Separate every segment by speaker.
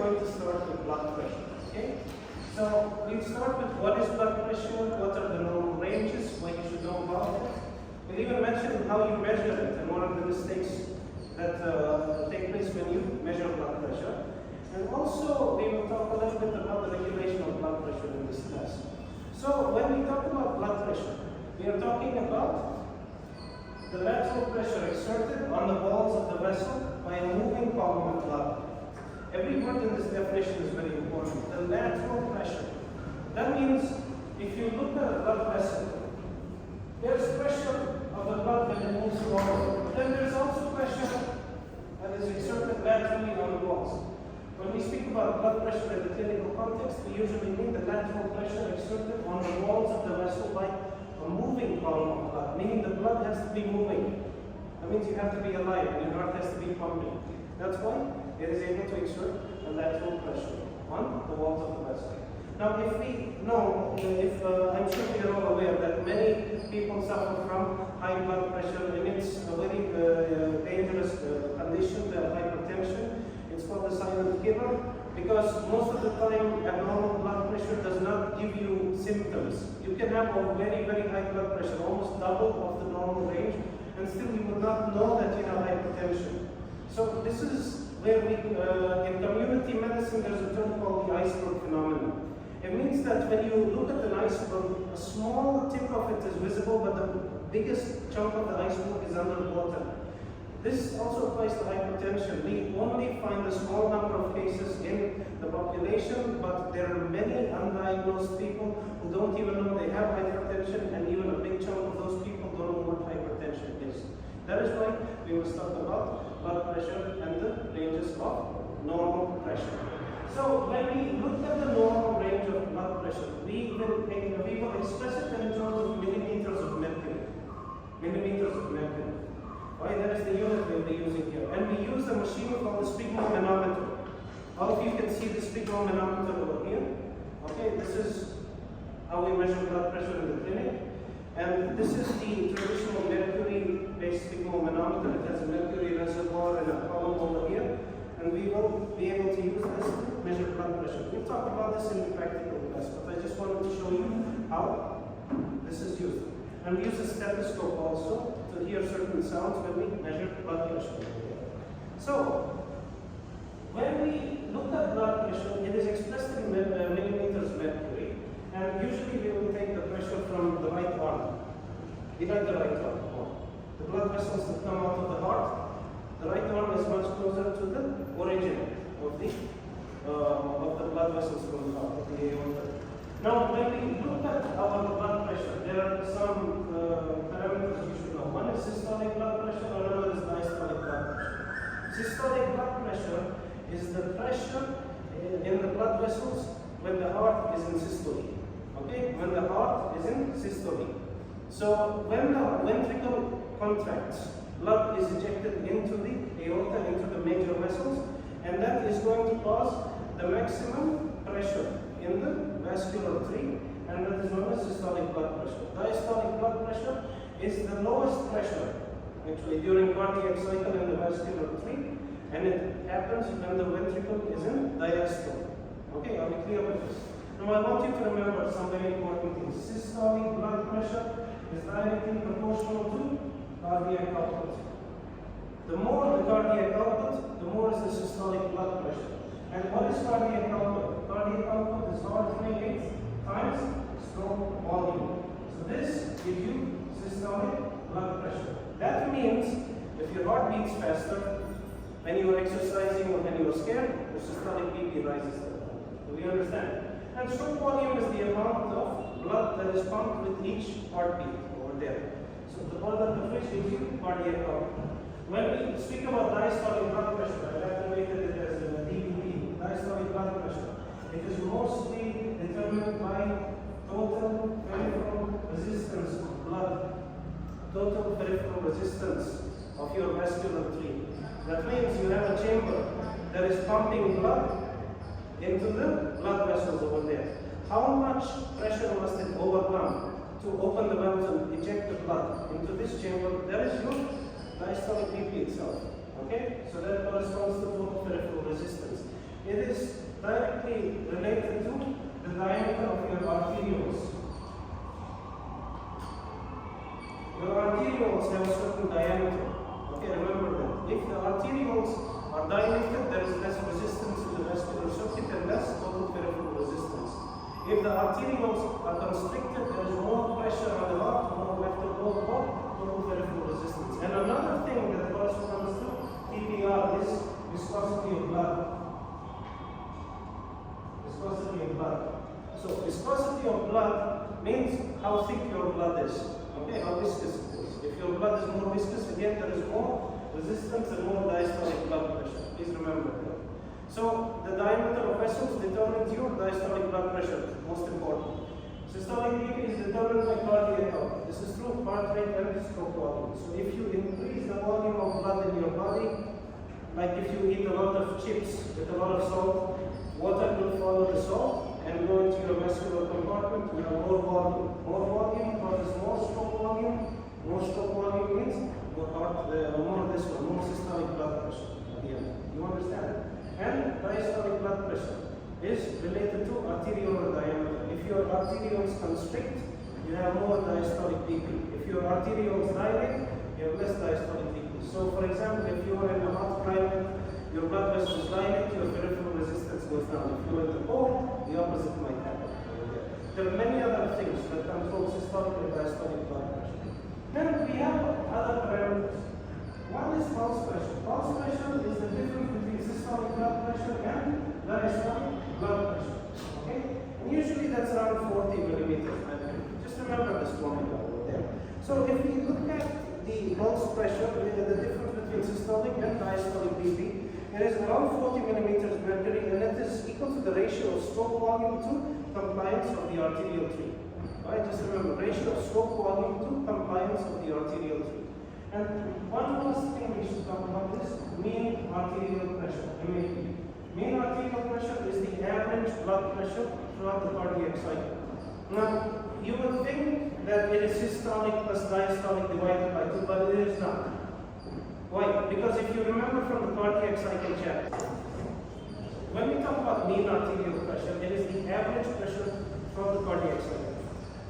Speaker 1: going to start with blood pressure. Okay? So we'll start with what is blood pressure, what are the normal ranges, what you should know about it. We'll even mention how you measure it and what are the mistakes that take place when you measure blood pressure. And also we will talk a little bit about the regulation of blood pressure in this class. So when we talk about blood pressure, we are talking about the lateral pressure exerted on the walls of the vessel by a moving column of blood. Every word in this definition is very important. The lateral pressure. That means if you look at a blood vessel, there's pressure of the blood when it moves forward. But then there's also pressure that is exerted laterally on the walls. When we speak about blood pressure in the clinical context, we usually mean the lateral pressure exerted on the walls of the vessel by a moving column of blood, meaning the blood has to be moving. That means you have to be alive and your heart has to be pumping. That's why it is able to exert a lateral pressure on the walls of the vessel. Now, if we know, I'm sure we are all aware that many people suffer from high blood pressure, and it's a very dangerous condition, the hypertension. It's called the silent killer because most of the time abnormal blood pressure does not give you symptoms. You can have a very, very high blood pressure, almost double of the normal range, and still you would not know that you have hypertension. So this is where we, in community medicine, there's a term called the iceberg phenomenon. It means that when you look at an iceberg, a small tip of it is visible, but the biggest chunk of the iceberg is underwater. This also applies to hypertension. We only find a small number of cases in the population, but there are many undiagnosed people who don't even know they have hypertension, and even a big chunk of those people don't know what hypertension is. That is why we must talk about blood pressure and the ranges of normal pressure. So when we look at the normal range of blood pressure, we will express it in terms of millimeters of mercury. Millimeters of mercury. Why? That is the unit we'll be using here. And we use a machine called the sphygmomanometer. All of you can see the sphygmomanometer over here. Okay, this is how we measure blood pressure in the clinic. And this is the traditional mercury-based sphygmomanometer. It has a mercury reservoir and a column over here. And we will be able to use this to measure blood pressure. We'll talk about this in the practical class, but I just wanted to show you how this is used. And we use a stethoscope also to hear certain sounds when we measure blood pressure. So, when we look at blood pressure, it is expressed in millimeters mercury, and usually we will take the pressure from the right arm. We like the right arm. The blood vessels that come out of the heart, the right arm is much closer to the origin of the blood vessels from the heart, of the aorta. Now, when we look at our blood pressure, there are some parameters you should know. One is systolic blood pressure, another is diastolic blood pressure. Systolic blood pressure is the pressure in the blood vessels when the heart is in systole. Okay? When the heart is in systole. So, when the ventricle contracts, blood is ejected into the aorta, into the major vessels, and that is going to cause the maximum pressure in the vascular tree, and that is known as systolic blood pressure. Diastolic blood pressure is the lowest pressure actually during cardiac cycle in the vascular tree, and it happens when the ventricle is in diastole. Okay, are we clear with this? Now I want you to remember some very important things. Systolic blood pressure is directly proportional to cardiac output. The more the cardiac output, the more is the systolic blood pressure. And what is cardiac output? Cardiac output is heart rate times stroke volume. So this gives you systolic blood pressure. That means if your heart beats faster when you are exercising or when you are scared, your systolic BP rises. Do we understand? And stroke volume is the amount of blood that is pumped with each heartbeat over there. So the blood that the fish gives you cardiac output. When we speak about diastolic blood pressure, I've activated it as a DBP, diastolic blood pressure. It is mostly determined by total peripheral resistance of blood, total peripheral resistance of your vascular tree. That means you have a chamber that is pumping blood into the blood vessels over there. How much pressure must it overcome to open the valve and eject the blood into this chamber? That is your diastolic BP itself. Okay? So that corresponds to total peripheral resistance. It is arterioles have a certain diameter. Okay, remember that. If the arterioles are dilated, there is less resistance in the vascular circuit and less total peripheral resistance. If the arterioles are constricted, there is more pressure on the heart, more left total peripheral resistance. And another thing that corresponds to PPR is viscosity of blood. Viscosity of blood. So viscosity of blood means how thick your blood is. Okay, how viscous it is. If your blood is more viscous, again there is more resistance and more diastolic blood pressure. Please remember that. So the diameter of vessels determines your diastolic blood pressure, most important. Systolic BP is determined by cardiac output. This is through heart rate and stroke volume. So if you increase the volume of blood in your body, like if you eat a lot of chips with a lot of salt, water will follow the salt and go into your vascular compartment. You have more volume. More volume causes more stroke volume. More stroke volume means more systolic blood pressure at the end. You understand? And diastolic blood pressure is related to arteriolar diameter. If your arterioles constrict, you have more diastolic BP. If your arterioles dilate, you have less diastolic BP. So for example, if you are in a hot climate, your blood vessels dilate, your peripheral resistance goes down. If you are in the cold, the opposite might happen. There are many other things that control systolic and diastolic blood pressure. Then we have other parameters. One is pulse pressure. Pulse pressure is the difference between systolic blood pressure and diastolic blood pressure. Okay? And usually that's around 40 millimeters mercury. Just remember this formula over there. So if we look at the pulse pressure, the difference between systolic and diastolic BP, it is around 40 millimeters mercury, and it is equal to the ratio of stroke volume to compliance of the arterial tree. Alright, just remember, ratio of stroke volume to compliance of the arterial tree. And one last thing we should talk about is mean arterial pressure, MAP. Mean arterial pressure is the average blood pressure throughout the cardiac cycle. Now, you will think that it is systolic plus diastolic divided by 2, but it is not. Why? Because if you remember from the cardiac cycle chapter, when we talk about mean arterial pressure, it is the average pressure from the cardiac cycle.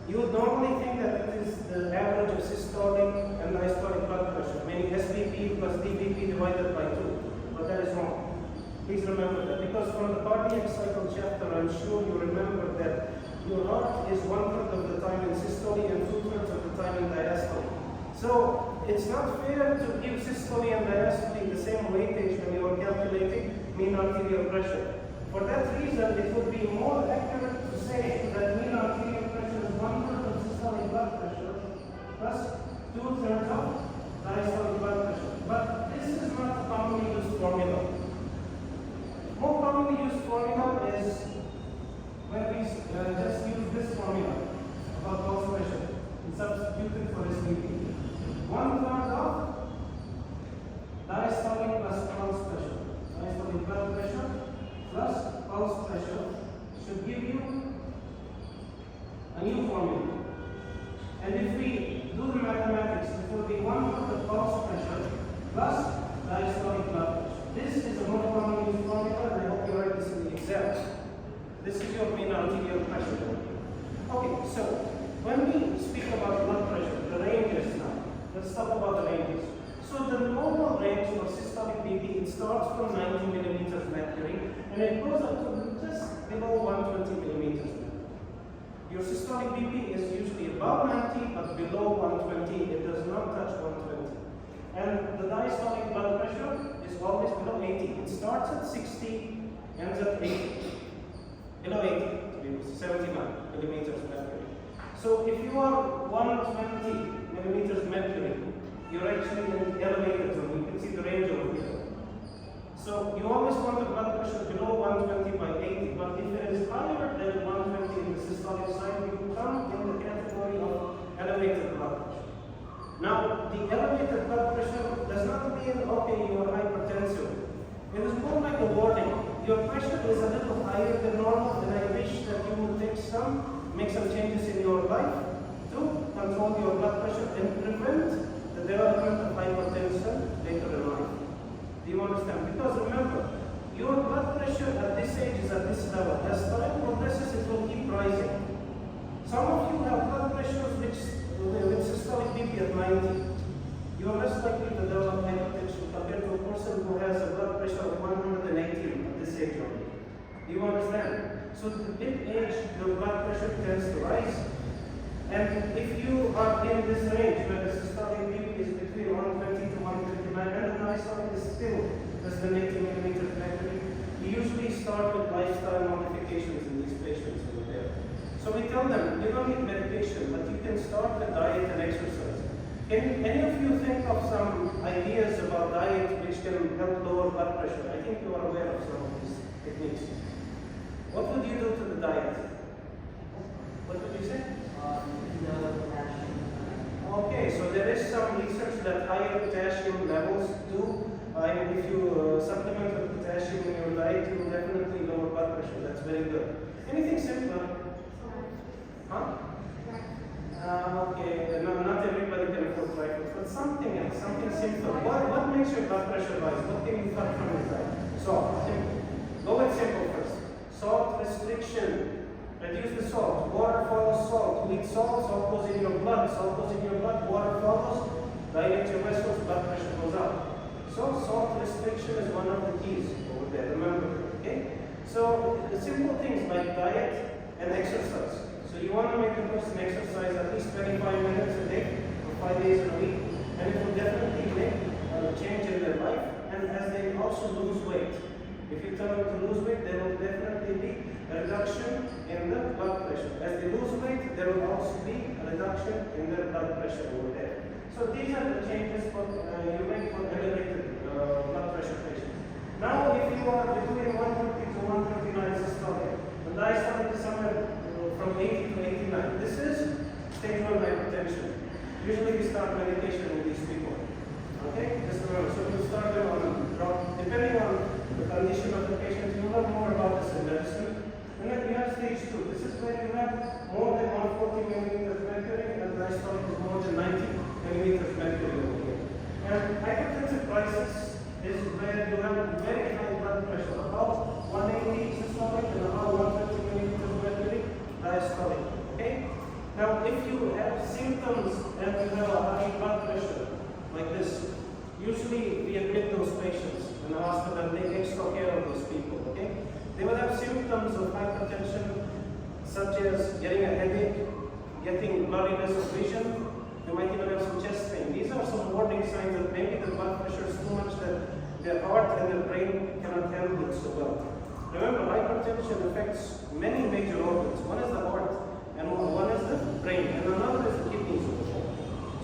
Speaker 1: You would normally think that it is the average of systolic and diastolic blood pressure, meaning SBP plus DBP divided by 2. But that is wrong. Please remember that, because from the cardiac cycle chapter, I'm sure you remember that your heart is 1/3 of the time in systole and 2/3 of the time in diastole. So it's not fair to give systole and diastole the same weightage when you are calculating mean arterial pressure. For that reason, it would be more accurate to say that mean arterial pressure is 1/3 of systolic blood pressure plus 2/3 of diastolic blood pressure. But this is not a commonly used formula. More commonly used formula is when we just use this formula about pulse pressure and substitute it for SBP. 1/3 of diastolic plus pulse pressure. Diastolic blood pressure plus pulse pressure should give you a new formula. And if we do the mathematics, it will be 1/3 of pulse pressure plus diastolic blood pressure. This is a more commonly used formula, and I hope you write this in the exam. This is your mean arterial pressure. Okay, so when we speak about blood pressure, the ranges now, let's talk about the ranges. So the normal range for systolic BP, it starts from 90 millimeters mercury, and it goes up to just below 120 millimeters mercury. Your systolic BP is usually above 90, but below 120, it does not touch 120. And the diastolic blood pressure is always below 80. It starts at 60, ends at 80. Below 80, to be 79 millimeters mercury. So if you are 120 millimeters mercury, you're actually in the elevated zone. You can see the range over here. So you always want the blood pressure below 120 by 80, but if it is higher than 120 in the systolic side, you come in the category of elevated blood pressure. Now, the elevated blood pressure does not mean, okay, you are hypertensive. It is more like a warning. Your pressure is a little higher than normal, and I wish that you would make some changes in your life to control your blood pressure and prevent the development of hypertension later in life. Do you understand? Because remember, your blood pressure at this age is at this level. As time progresses, it will keep rising. Some of you have blood pressures with systolic BP at 90. you are less likely to develop hypertension compared to a person who has a blood pressure of 180 at this age only. Do you understand? So at mid age, your blood pressure tends to rise. And if you are in this range where the systolic BP is between 120 to 159 and the diastolic is still less than 80 millimeters of mercury, we usually start with lifestyle modifications in these patients over there. So we tell them, you don't need medication, but you can start with diet and exercise. Can any of you think of some ideas about diet which can help lower blood pressure? I think you are aware of some of these techniques. What would you do to the diet? What would you say? Okay, so there is some research that higher potassium levels do. And if you supplement with potassium in your diet, you will definitely lower blood pressure. That's very good. Anything simpler? Huh? Okay, no, not everybody can afford trifles, but something else, something simpler. What makes your blood pressure rise? What can you cut from your diet? Salt. Go with simple first. Salt restriction. Reduce the salt. Water follows salt. You eat salt, salt goes in your blood. Salt goes in your blood, water follows. Dilate your vessels, blood pressure goes up. So salt restriction is one of the keys over there. Remember, okay? So the simple things like diet and exercise. So you want to make a person exercise at least 25 minutes a day or 5 days a week, and it will definitely make a change in their life. And as they also lose weight, if you tell them to lose weight, there will definitely be a reduction in the blood pressure. As they lose weight, there will also be a reduction in their blood pressure over there. So these are the changes for, you make for elevated blood pressure patients. Now, if you are between 130 to 139 systolic, the diastolic is somewhere from 80 to 89. This is stage 1 hypertension. Usually we start medication with these people. Okay? Just remember, so we start them on a drug. Depending on the condition of the patient, you learn more about this in medicine. And then you have stage 2. This is where you have more than 140 millimeters of mercury, and the diastolic is more than 90 millimeters of mercury over here. And hypertensive crisis is where you have very high blood pressure, about 180 systolic and about 130 millimeters of mercury diastolic. Okay? Now, if you have symptoms and you have a high blood pressure like this, usually we admit those patients in the hospital and take extra care of those people. Okay? They will have symptoms of hypertension, such as getting a headache, getting blurriness of vision. You might even have some chest pain. These are some warning signs that maybe the blood pressure is too much that their heart and their brain cannot handle it so well. Remember, hypertension affects many major organs. One is the heart, and one is the brain, and another is the kidneys.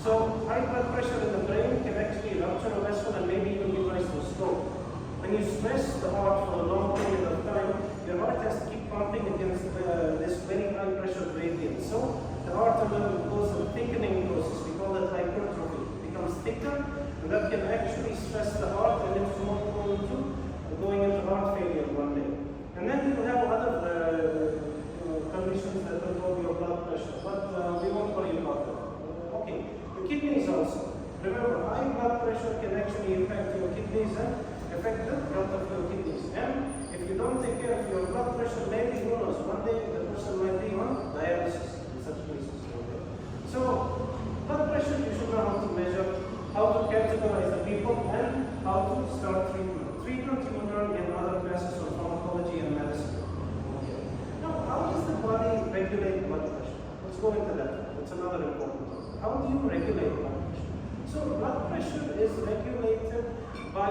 Speaker 1: So high blood pressure in the brain can actually rupture a vessel and maybe even give rise to a stroke. When you stress the heart for a long period of time, your heart has to keep pumping against this very high pressure gradient. So the heart undergoes a thickening process. We call it hypertrophy. It becomes thicker, and that can actually stress the heart, and it's more prone to going into heart failure one day. And then you have other conditions that control your blood pressure, but we won't worry about that. Okay, the kidneys also. Remember, high blood pressure can actually impact your kidneys and affect the health of your kidneys. And if you don't take care of your blood pressure, maybe who knows, one day the person might be on dialysis in such cases. So, blood pressure you should know how to measure, how to categorize the people, and how to start treatment. Treatment you will learn in other classes of pharmacology and medicine. Okay. Now, how does the body regulate blood pressure? Let's go into that. That's another important one. How do you regulate blood pressure? So, blood pressure is regulated by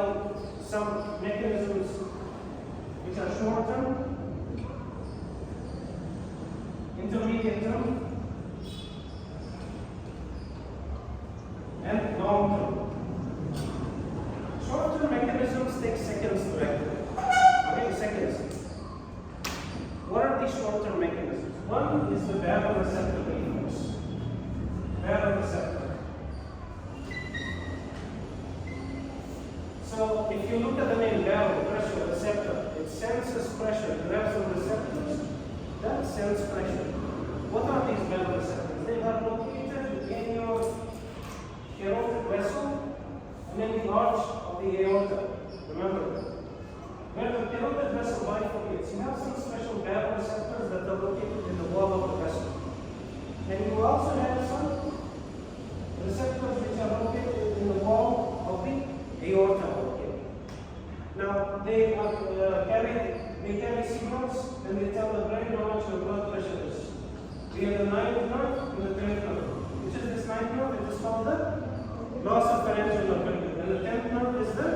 Speaker 1: some mechanisms which are short term, intermediate term, and long term. Short term mechanisms take seconds to regulate. Okay, seconds. What are these short term mechanisms? One is the baroreceptor reflex. Baroreceptor. So if you look at the name baro, pressure receptor, it senses pressure. You have some receptors that sense pressure. What are these baroreceptors? They are located in your aortic vessel and in the arch of the aorta. Remember, where the aortic vessel bifurcates, you have some special baroreceptors that are located in the wall of the vessel. And you also have some receptors which are located in the Now, they carry signals and they tell the brain how much your blood pressure is. We have the ninth nerve and the 10th nerve. Which is this ninth nerve? It is called the loss of pharyngeal nerve. And the 10th nerve is the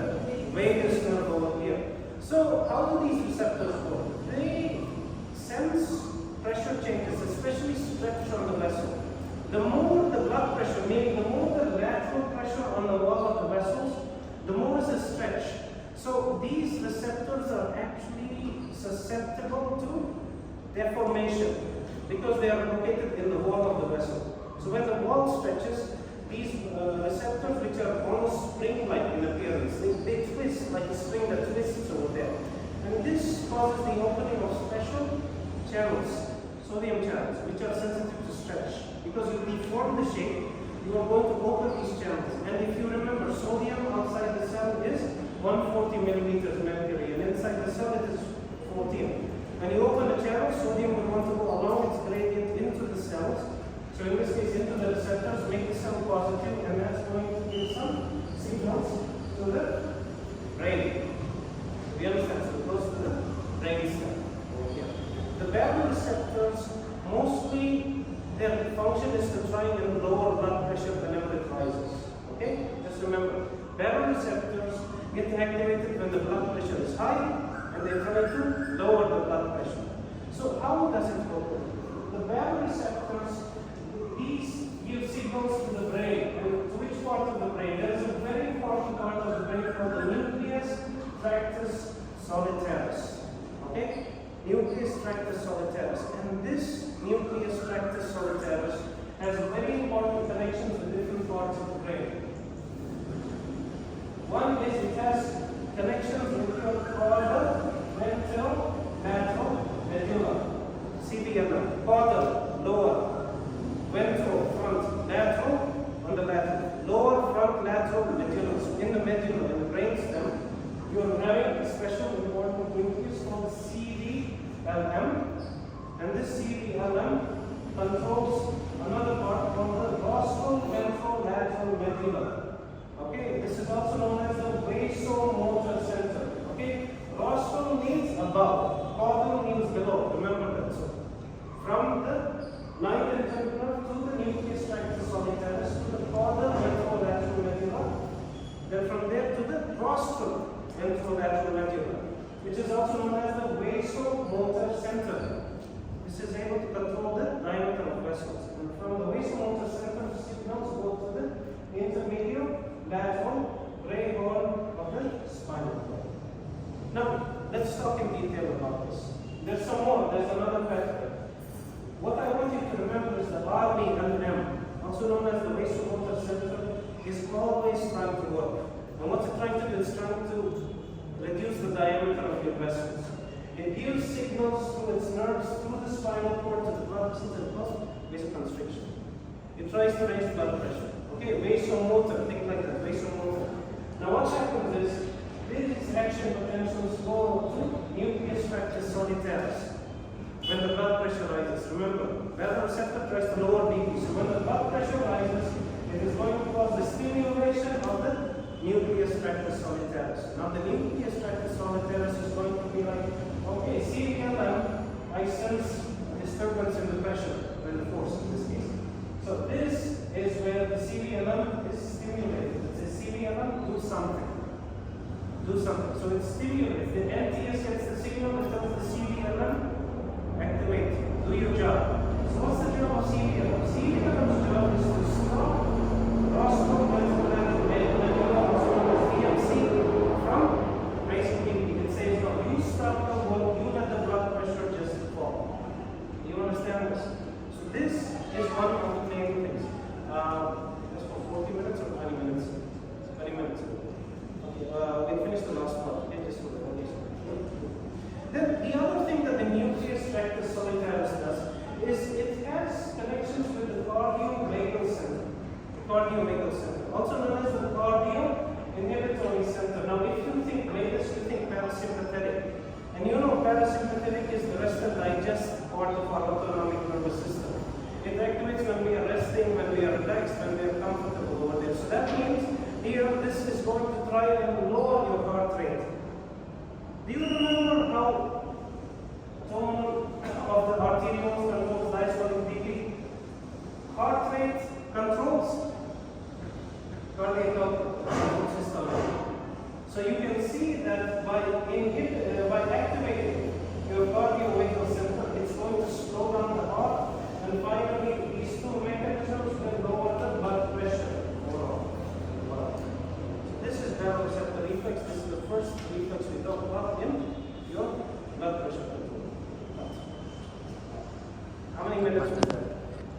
Speaker 1: vagus nerve over here. So, how do these receptors work? They sense pressure changes, especially stretch on the vessel. The more the blood pressure, meaning the more the lateral pressure on the wall of the vessels, the more is the stretch. So these receptors are actually susceptible to deformation because they are located in the wall of the vessel. So when the wall stretches, these receptors, which are almost spring-like in appearance, they twist like a spring that twists over there. And this causes the opening of special channels, sodium channels, which are sensitive to stretch. Because you deform the shape, you are going to open these channels. And if you remember, sodium outside the cell is 140 millimeters mercury, and inside the cell it is 14. When you open the channel, sodium will want to go along its gradient into the cells. So in this case, into the receptors, make the cell positive, and that's going to give some signals to the brain. We understand? So it goes to the brain stem over here. The baroreceptors, mostly their function is to try and lower blood pressure whenever it rises. Okay? Just remember, baroreceptors get activated when the blood pressure is high, and they try to lower the blood pressure. So how does it work? The baroreceptors, these give signals to the brain. And to which part of the brain? There is a very important part of the brain called the nucleus tractus solitarius. Okay? Nucleus tractus solitarius. And this nucleus tractus solitarius has very important connections with different parts of the brain. One is it has connections with your caudal, ventral, lateral, medulla. CBLM. Caudal, lower, ventral, front, lateral, on the lateral. Lower, front, lateral, medulla. So in the medulla, in the brainstem, you are having a special important nucleus called CBLM. And this CBLM controls another part called the rostral, ventral, lateral, medulla. Okay, this is also known as the vasomotor center. Okay, rostral means above, caudal means below. Remember that. So, from the ninth and 10th nerve to the nucleus tractus solitarius to the caudal, ventral, lateral, medulla. Then from there to the rostral, ventral, lateral, medulla, which is also known as the vasomotor center. This is able to control the diameter of vessels. And from the vasomotor center, signals go to the intermediate lateral gray horn of the spinal cord. Now, let's talk in detail about this. There's some more. There's another factor. What I want you to remember is the RBLM, also known as the vasomotor center, is always trying to work. And what's it trying to do? It's trying to reduce the diameter of your vessels. It gives signals through its nerves, through the spinal cord to the blood vessels and cause vasoconstriction. It tries to raise blood pressure. Okay, vasomotor, think like that, vasomotor. Now what happens is, these action potentials go to nucleus tractus solitarius. When the blood pressure rises, remember, baroreceptor tries to lower BP. So when the blood pressure rises, it is going to cause the stimulation of the nucleus tractus solitarius. Now the nucleus tractus solitarius is going to be like, okay, CBLM, I sense disturbance in the pressure, in the force in this case. So this is where the CBLM is stimulated. It says CBLM, do something. Do something. So it's stimulated. The NTS gets the signal, it tells the CBLM, activate. Do your job. So what's the job of CBLM? CBLM's job is to stop rostral ventral lateral medulla, also known as VMC, from raising BP. It says, no, you stop the work, you let the blood pressure just fall. You understand this? So this is one of the main things. Just for 40 minutes or 20 minutes? 20 minutes. Okay, we'll finish the last part. Okay, just for the Then the other thing that the nucleus tractus solitarius does is it has connections with the cardiovagal center. The cardiovagal center, also known as the cardio-inhibitory center. Now, if you think vagus, you think parasympathetic. And you know parasympathetic is the rest and digest part of our autonomic nervous system. It activates when we are resting, when we are relaxed, when we are comfortable over there. So that means here this is going to try and lower your heart rate. Do you remember how tone of the arterioles controls diastolic BP? Heart rate controls cardiac output, systolic. So you can see that by activating your cardiovagal center, it's going to slow down the heart and finally